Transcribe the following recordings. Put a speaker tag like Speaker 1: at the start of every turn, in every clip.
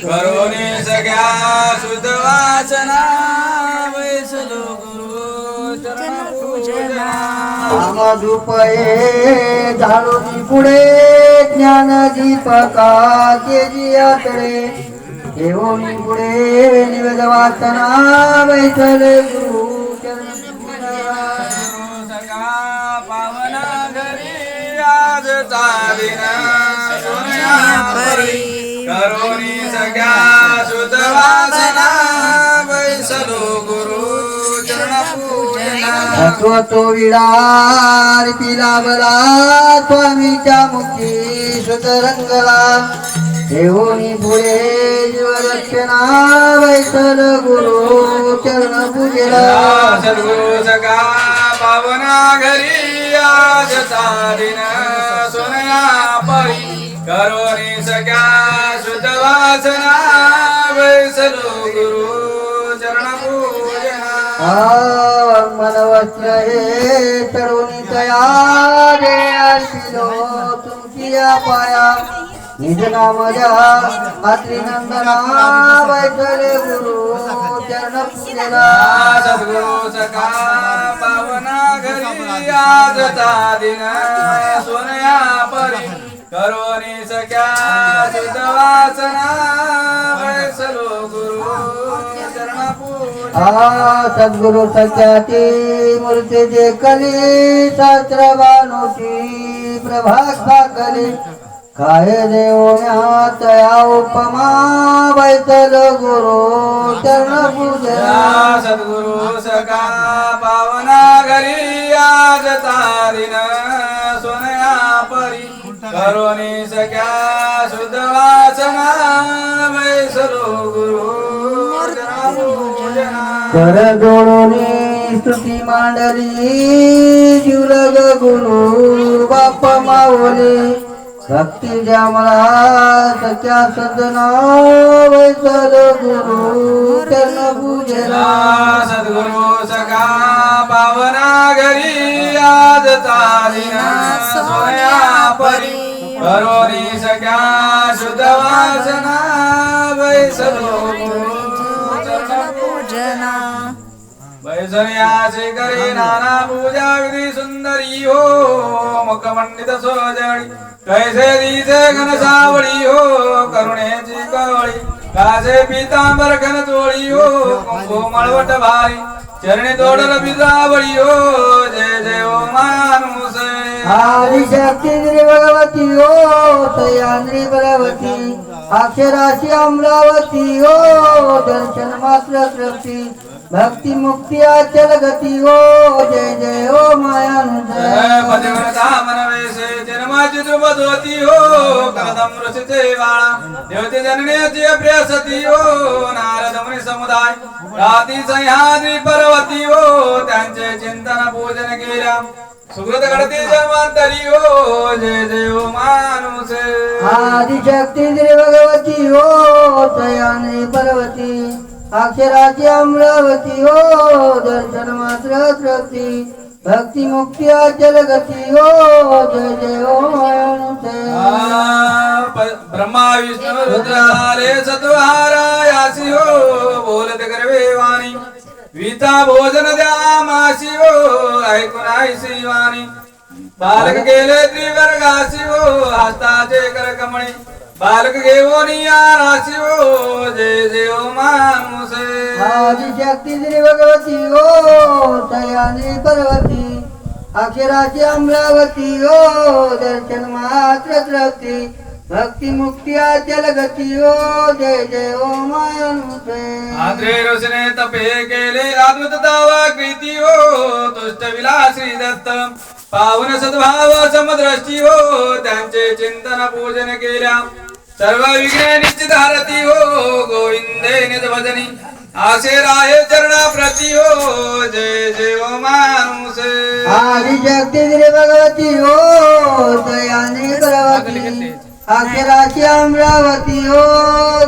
Speaker 1: करोनी सगळ्या शुद्ध वाचना वैसलो गुरु चरण पूजना
Speaker 2: धूपये झाडोनी पुढे ज्ञान दीपका केजी आतडे देवोनी पुढे निवेद वाचना वैसल गुरु चरण पूजना
Speaker 1: सगळा पावना घरी आज चालिन सोन्या परी करोनी सगळ्या शुद्ध वाचना वैसलो गुरु चरण पूजना
Speaker 2: तो विडार पिलावला स्वामीच्या मुखी शुद्ध रंगला देवोनी पुढे जीवरक्षणा वैसल गुरु चरण पूजेला
Speaker 1: सद्गुरु सका पावना घरी आज चालिन सोन्या परी करोनी सगळ्या शुद्ध वासना वैसलो गुरु चरण पूजना
Speaker 2: मनवस्त्र हे तरुणी तया रे अर्पिलो तुमची पाया निज नामजा अत्रिनंदना वैसले गुरु चरण पूजेला
Speaker 1: सद्गुरु सका पावना घरी आज चालिन सोन्या परी करोनी सख्या शुद्ध वासना वैसलो गुरु चरण पूजना
Speaker 2: सद्गुरु सत्याची मूर्ती जे कली शास्त्र बानुची प्रभात कली काय देवण्या तया उपमा वैतल गुरु चरण पूजना
Speaker 1: सद्गुरु सका पावना घरी आज चालिन सोन्या परी करोनी सख्या शुद्ध वासना वैसलो गुरु चरण पूजना
Speaker 2: कर जोडोनी स्तुती मांडली जीवलग गुरु बाप माऊली भक्ती जामला सख्या सदना वैसल गुरु चरण पूजेला
Speaker 1: सद्गुरु सखा पावना घरी आज चालिन सोन्या परी करोनी सख्या शुद्ध वासना वैसलो गुरु चरण पूजना वैसन्यासी करे नाना पूजा विधी सुंदरी हो मुखमंडित सोजळी कैसे दिसे घन सावळी हो करुणेची कवळी कासे पीतांबर घन चोळी हो कुंभो मळवट भारी चरणी तोडल बिजावळी हो जय जय ओ मानुस
Speaker 2: आदिशक्ती भगवती हो तयांद्री भगवती अक्षराशी अमरावती हो दर्शन मात्र तृप्ती भक्ती मुक्ती अचल गती हो जय जय हो मायानुज
Speaker 1: पतिव्रता मनवेशे जन्माची द्रुपदवती हो कदम ऋषीचे बाळा देवते जननेची प्रिय सती हो नारद मुनी समुदाय राती सह्याद्री पर्वती हो त्यांचे चिंतन पूजन केल्या सुकृत घडती जन्मांतरी हो जय जय हो मानुसे
Speaker 2: आदिशक्ती भगवती हो तयांद्री पर्वती अक्षराची अमरावती हो दर्शन मात्र तृप्ती भक्ती मुक्ती अचल गती हो जय जय हो मायानुसे
Speaker 1: ब्रह्मा विष्णू रुद्राले सत्वहारा यासी हो बोलत गर्वे वाणी विता भोजन द्या मासी हो ऐकून आईसी वाणी बालक गेले त्रिवर्गासी हो हस्ताचे कर कमळी बालक घेऊनिया राशी हो जय जय हो मानुसे
Speaker 2: आदिशक्ती भगवती हो तयांद्री पर्वती अक्षराची अमरावती हो दर्शन मात्र तृप्ती भक्ती मुक्ती अचल गती हो जय जय हो मायानुसे
Speaker 1: आद्रे ऋषीने तपे केले अद्भुत दावा कृती हो तुष्ट विलासी दत्त पावन सद्भाव समद्रष्टी हो त्यांचे चिंतन पूजन केल्या सर्व विघ्ने निश्चित हरती हो गोविंदे निज भजनी आशे राहे चरणा प्रती हो जय जय हो मानुसे
Speaker 2: आदिशक्ती भगवती हो तयांद्री पर्वती अक्षराची अमरावती हो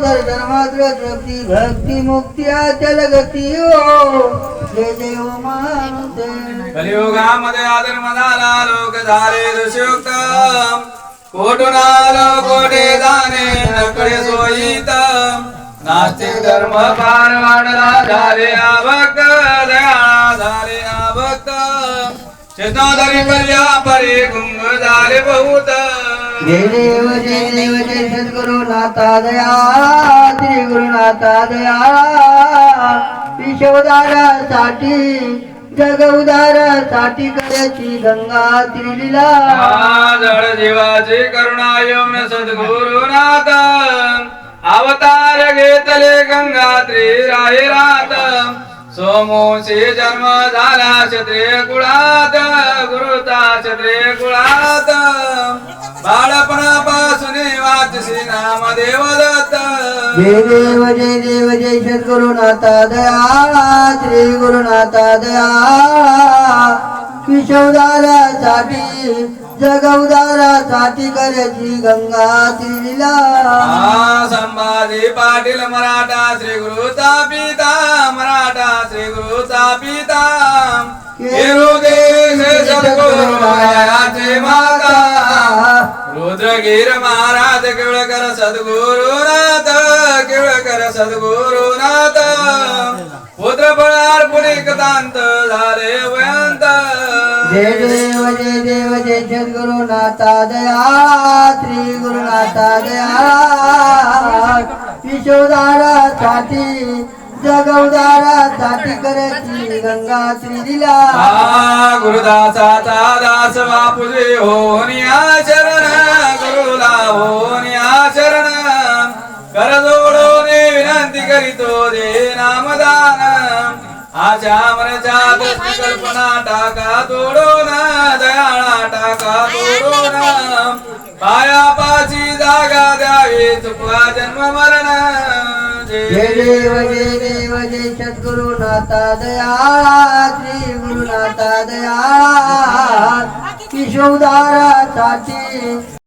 Speaker 2: दर्शन मात्र तृप्ती भक्ती मुक्ती अचल गती हो जय जय हो मानुसे
Speaker 1: कलियुगामध्ये आधर्म झाला लोक झाले दुष्युक्त कोठून आलो कोठे जाणे नकळे सोयीत नास्तिक धर्म फार वाढला झाले अभक्त दयाळा झाले अभक्त चेतनाधरी पर्या परी गुंग झाले बहुत
Speaker 2: जय देव जय सद्गुरुनाथा दया श्री गुरुनाथा दया विश्व उद्धारासाठी जग उद्धारासाठी करायची गंगा त्रिलीला
Speaker 1: जड जीवाची करुणा येऊन सद्गुरुनाथ अवतार घेतले गंगात्री राहे रात सोमोशी जन्म झाला क्षत्रिय कुळात गुरुता क्षत्रिय कुळात बाळपणापासून वाचसी नाम देवदत्त
Speaker 2: जय देव जय सद्गुरुनाथा दया श्री गुरुनाथा दया विश्व उद्धारासाठी जग उद्धारासाठी करायची गंगा त्रिलीला
Speaker 1: संभाजी पाटील मराठा श्री गुरुचा पिता मराठा श्री गुरुचा पिता देश सद्गुरुचे माता रुद्रगीर महाराज केळकर सद्गुरुनाथ केळकर सद्गुरुनाथ पुत्र बळार पुनिकतांत झाले वयंत
Speaker 2: जय देव जय सद्गुरुनाथा दया श्री गुरुनाथा दया विश्व उद्धारासाठी जग उद्धारासाठी करायची गंगा त्रिलीला
Speaker 1: गुरुदासाचा दास बापुजे होनिया शरण गुरुला होनिया शरण कर जोडोने विनंती करीतो दे नामदान आशा मनच्या कल्पना टाका तोडून दयाळा टाका तोडून पायापाची जागा द्यावी चुकवा जन्म मरण
Speaker 2: जय देव जय सद्गुरुनाथा दया श्री गुरुनाथा दया विश्व उद्धारासाठी